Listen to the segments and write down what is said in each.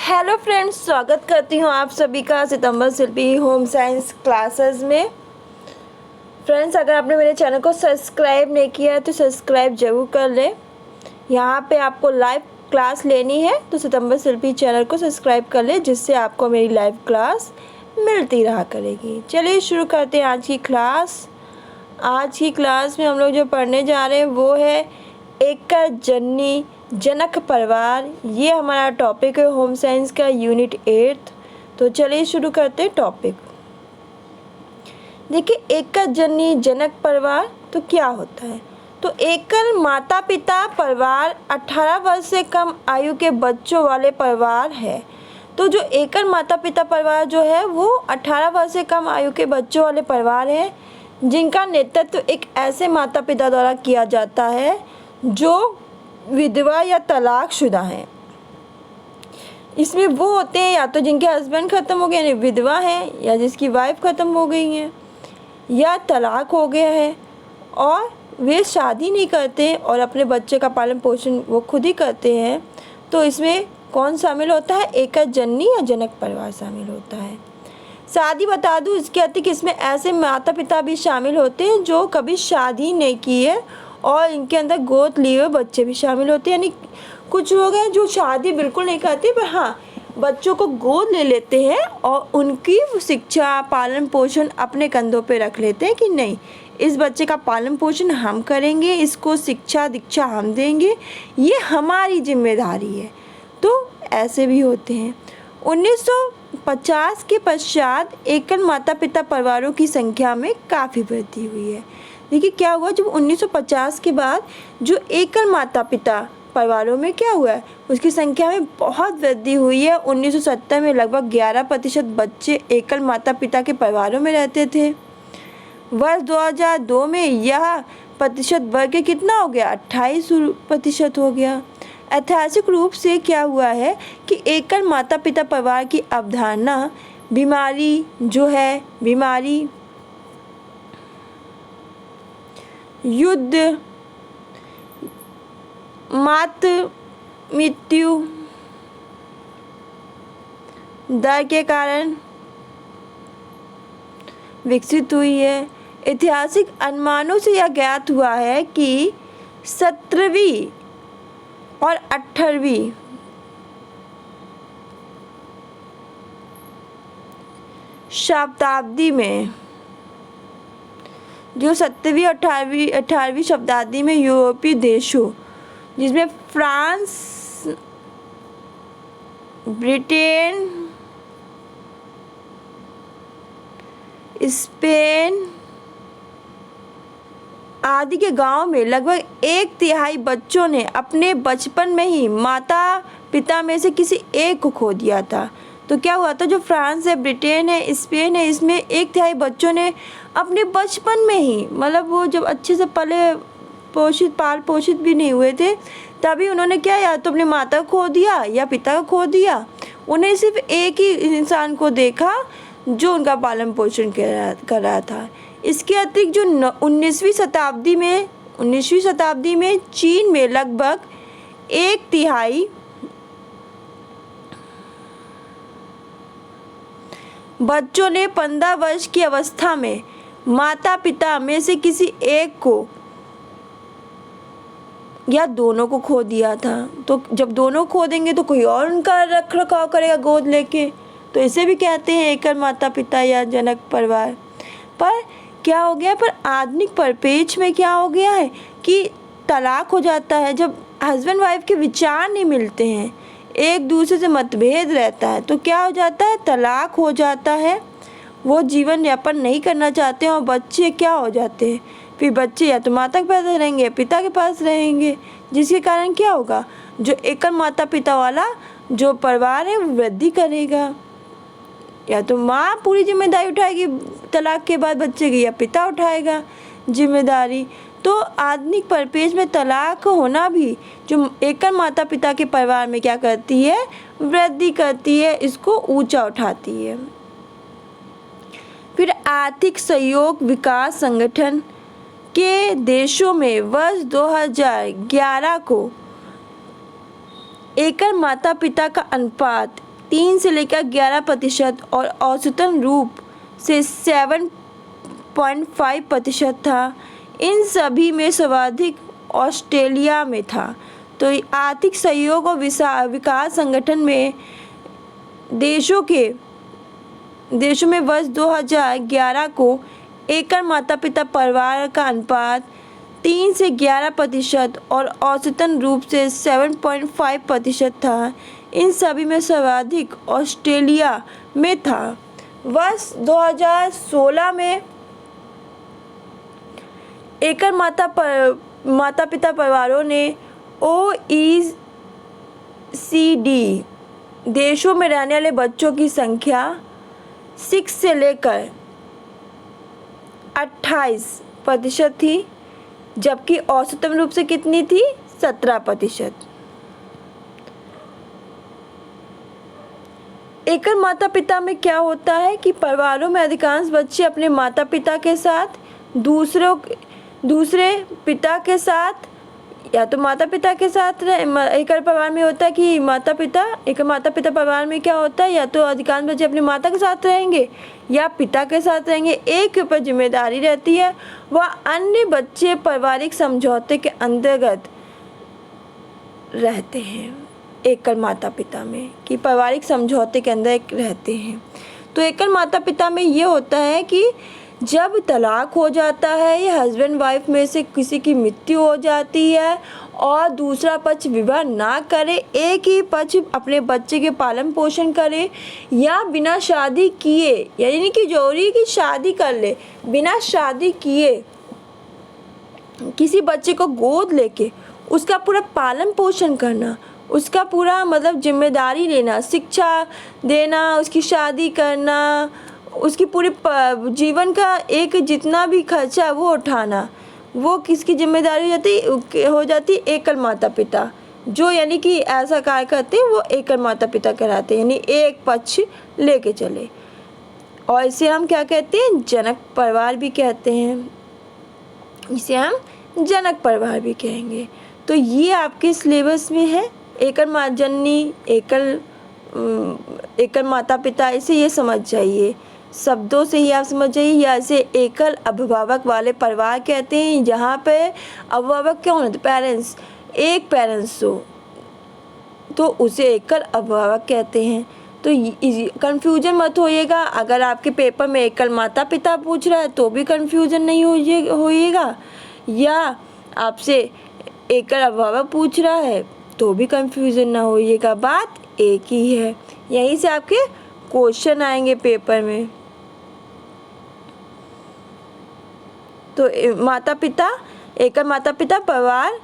Hello friends, स्वागत करती हूँ आप सभी का सितंबर शिल्पी होम साइंस क्लासेस में। फ्रेंड्स, अगर आपने मेरे चैनल को सब्सक्राइब नहीं किया है तो सब्सक्राइब ज़रूर कर लें। यहाँ पे आपको लाइव क्लास लेनी है तो सितंबर शिल्पी चैनल को सब्सक्राइब कर लें, जिससे आपको मेरी लाइव क्लास मिलती रहा करेगी। चलिए शुरू करते हैं आज की क्लास। आज की क्लास में हम लोग जो पढ़ने जा रहे हैं वो है एकजननी जनक परिवार। ये हमारा टॉपिक है होम साइंस का यूनिट 8। तो चलिए शुरू करते हैं टॉपिक। देखिए, एकजननी जनक परिवार तो क्या होता है। तो एकल माता पिता परिवार 18 वर्ष से कम आयु के बच्चों वाले परिवार है। तो जो एकल माता पिता परिवार जो है वो 18 वर्ष से कम आयु के बच्चों वाले परिवार है, जिनका नेतृत्व एक ऐसे माता पिता द्वारा किया जाता है जो विधवा या तलाकशुदा हैं। इसमें वो होते हैं या तो जिनके हस्बैंड ख़त्म हो गए यानी विधवा हैं, या जिसकी वाइफ ख़त्म हो गई हैं या तलाक हो गया है, और वे शादी नहीं करते और अपने बच्चे का पालन पोषण वो खुद ही करते हैं। तो इसमें कौन शामिल होता है? एकजननी या जनक परिवार शामिल होता है। शादी बता दूँ, इसके अतिरिक्त इसमें ऐसे माता पिता भी शामिल होते हैं जो कभी शादी नहीं की है और इनके अंदर गोद लिए हुए बच्चे भी शामिल होते हैं। यानी कुछ लोग हैं जो शादी बिल्कुल नहीं करते, पर हाँ बच्चों को गोद ले लेते हैं और उनकी शिक्षा पालन पोषण अपने कंधों पे रख लेते हैं कि नहीं, इस बच्चे का पालन पोषण हम करेंगे, इसको शिक्षा दीक्षा हम देंगे, ये हमारी जिम्मेदारी है। तो ऐसे भी होते हैं। 1950 के पश्चात एकल माता पिता परिवारों की संख्या में काफ़ी वृद्धि हुई है। देखिए क्या हुआ, जब 1950 के बाद जो एकल माता पिता परिवारों में क्या हुआ है, उसकी संख्या में बहुत वृद्धि हुई है। 1970 में लगभग 11% बच्चे एकल माता पिता के परिवारों में रहते थे। वर्ष 2002 में यह प्रतिशत बढ़ के कितना हो गया? 28% हो गया। ऐतिहासिक रूप से क्या हुआ है कि एकल माता पिता परिवार की अवधारणा बीमारी, युद्ध, मातृ मृत्यु दर के कारण विकसित हुई है। ऐतिहासिक अनुमानों से यह ज्ञात हुआ है कि 17वीं और 18वीं शताब्दी में, जो 17वीं और 18वीं शताब्दी में यूरोपीय देशों जिसमें फ्रांस, ब्रिटेन, स्पेन आदि के गांव में लगभग 1/3 बच्चों ने अपने बचपन में ही माता पिता में से किसी एक को खो दिया था। तो क्या हुआ था, जो फ्रांस है, ब्रिटेन है, स्पेन है, इसमें 1/3 बच्चों ने अपने बचपन में ही, मतलब वो जब अच्छे से पाल पोषित भी नहीं हुए थे तभी उन्होंने क्या, या तो अपने माता को खो दिया या पिता को खो दिया। उन्हें सिर्फ एक ही इंसान को देखा जो उनका पालन पोषण कर रहा था। इसके अतिरिक्त जो 19वीं शताब्दी में चीन में लगभग 1/3 बच्चों ने 15 वर्ष की अवस्था में माता पिता में से किसी एक को या दोनों को खो दिया था। तो जब दोनों खो देंगे तो कोई और उनका रख रखाव करेगा गोद लेके। तो इसे भी कहते हैं एकल माता पिता या जनक परिवार। पर क्या हो गया, पर आधुनिक परिप्रेक्ष्य में क्या हो गया है कि तलाक हो जाता है। जब हस्बैंड वाइफ के विचार नहीं मिलते हैं, एक दूसरे से मतभेद रहता है, तो क्या हो जाता है, तलाक हो जाता है। वो जीवन यापन नहीं करना चाहते हैं और बच्चे क्या हो जाते हैं, फिर बच्चे या तो माता के पास रहेंगे, पिता के पास रहेंगे, जिसके कारण क्या होगा, जो एकल माता पिता वाला जो परिवार है वो वृद्धि करेगा। या तो माँ पूरी जिम्मेदारी उठाएगी तलाक के बाद बच्चे की, या पिता उठाएगा जिम्मेदारी। तो आधुनिक परिप्रेक्ष्य में तलाक होना भी जो एकल माता पिता के परिवार में क्या करती है, वृद्धि करती है, इसको ऊंचा उठाती है। फिर आर्थिक सहयोग विकास संगठन के देशों में वर्ष 2011 को एकल माता पिता का अनुपात 3 से लेकर 11% और औसतन रूप से 7.5% था। इन सभी में सर्वाधिक ऑस्ट्रेलिया में था। तो आर्थिक सहयोग और विकास संगठन में देशों में वर्ष 2011 को एकल माता पिता परिवार का अनुपात 3 से 11% और औसतन रूप से 7.5% था। इन सभी में सर्वाधिक ऑस्ट्रेलिया में था। वर्ष 2016 में एकल माता पिता परिवारों ने OECD देशों में रहने वाले बच्चों की संख्या 6 से लेकर 28% थी, जबकि औसतन रूप से कितनी थी? 17%। एकल माता पिता में क्या होता है कि परिवारों में अधिकांश बच्चे अपने माता पिता के साथ दूसरे पिता के साथ या तो माता पिता के साथ एकल परिवार में होता है कि एकल माता पिता परिवार में क्या होता है, या तो अधिकांश बच्चे अपनी माता के साथ रहेंगे या पिता के साथ रहेंगे। एक के ऊपर जिम्मेदारी रहती है, वह अन्य बच्चे पारिवारिक समझौते के अंतर्गत रहते हैं। एकल माता पिता में कि पारिवारिक समझौते के अंदर रहते हैं। तो एकल माता पिता में ये होता है कि जब तलाक हो जाता है या हस्बैंड वाइफ में से किसी की मृत्यु हो जाती है और दूसरा पक्ष विवाह ना करे, एक ही पक्ष अपने बच्चे के पालन पोषण करे या बिना शादी किए, यानी कि जरूरी कि शादी कर ले, बिना शादी किए किसी बच्चे को गोद लेके उसका पूरा पालन पोषण करना, उसका पूरा मतलब जिम्मेदारी लेना, शिक्षा देना, उसकी शादी करना, उसकी पूरी जीवन का एक जितना भी खर्चा वो उठाना, वो किसकी जिम्मेदारी हो जाती एकल माता पिता, जो यानी कि ऐसा कार्य करते हैं वो एकल माता पिता कहलाते हैं, यानी एक पक्ष लेके चले। और इसे हम क्या कहते हैं? जनक परिवार भी कहते हैं। इसे हम जनक परिवार भी कहेंगे। तो ये आपके सिलेबस में है। एकल माता पिता, इसे ये समझ जाइए, शब्दों से ही आप समझ जाइए। या इसे एकल अभिभावक वाले परिवार कहते हैं, जहाँ पे अभिभावक क्या होते? पेरेंट्स, एक पेरेंट्स हो तो उसे एकल अभिभावक कहते हैं। तो कंफ्यूजन मत होइएगा। अगर आपके पेपर में एकल माता पिता पूछ रहा है तो भी कंफ्यूजन नहीं होइएगा, या आपसे एकल अभिभावक पूछ रहा है तो भी कंफ्यूजन ना होइएगा। बात एक ही है। यहीं से आपके क्वेश्चन आएंगे पेपर में। तो एकल माता पिता परिवार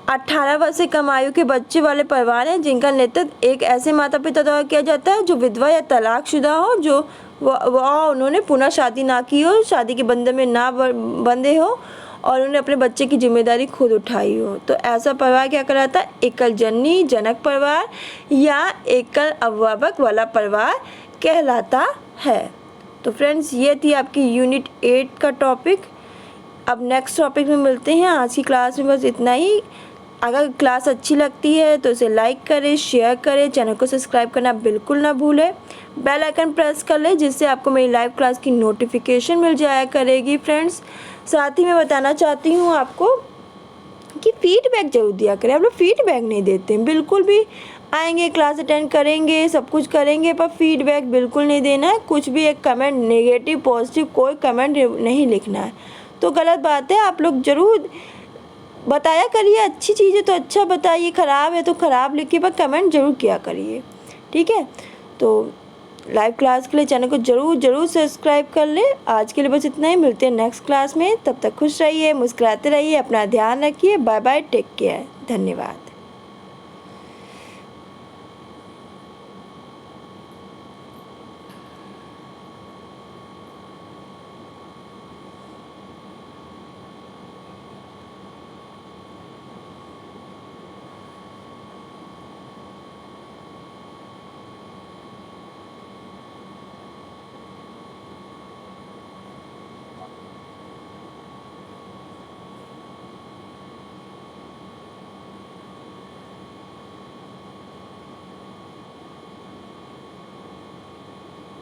18 वर्ष से कम आयु के बच्चे वाले परिवार हैं जिनका नेतृत्व एक ऐसे माता पिता द्वारा किया जाता है जो विधवा या तलाकशुदा हो, जो उन्होंने पुनः शादी ना की हो, शादी के बंधन में ना बंधे हो और उन्होंने अपने बच्चे की जिम्मेदारी खुद उठाई हो। तो ऐसा परिवार क्या कहलाता है? एकल जननी जनक परिवार या एकल अभिभावक वाला परिवार कहलाता है। तो फ्रेंड्स, ये थी आपकी यूनिट 8 का टॉपिक। अब नेक्स्ट टॉपिक में मिलते हैं। आज की क्लास में बस इतना ही। अगर क्लास अच्छी लगती है तो इसे लाइक करें, शेयर करें, चैनल को सब्सक्राइब करना बिल्कुल ना भूलें, बेल आइकन प्रेस कर लें जिससे आपको मेरी लाइव क्लास की नोटिफिकेशन मिल जाया करेगी। फ्रेंड्स, साथ ही मैं बताना चाहती हूँ आपको कि फीडबैक जरूर दिया करें। आप लोग फीडबैक नहीं देते हैं बिल्कुल भी। आएंगे, क्लास अटेंड करेंगे, सब कुछ करेंगे, पर फीडबैक बिल्कुल नहीं देना है। कुछ भी एक कमेंट, नेगेटिव पॉजिटिव कोई कमेंट नहीं लिखना है, तो गलत बात है। आप लोग ज़रूर बताया करिए, अच्छी चीज़ है तो अच्छा बताइए, ख़राब है तो ख़राब लिखिए, पर कमेंट ज़रूर किया करिए, ठीक है। तो लाइव क्लास के लिए चैनल को ज़रूर सब्सक्राइब कर लें। आज के लिए बस इतना ही। मिलते हैं नेक्स्ट क्लास में। तब तक खुश रहिए, मुस्कुराते रहिए, अपना ध्यान रखिए। बाय बाय, टेक केयर, धन्यवाद।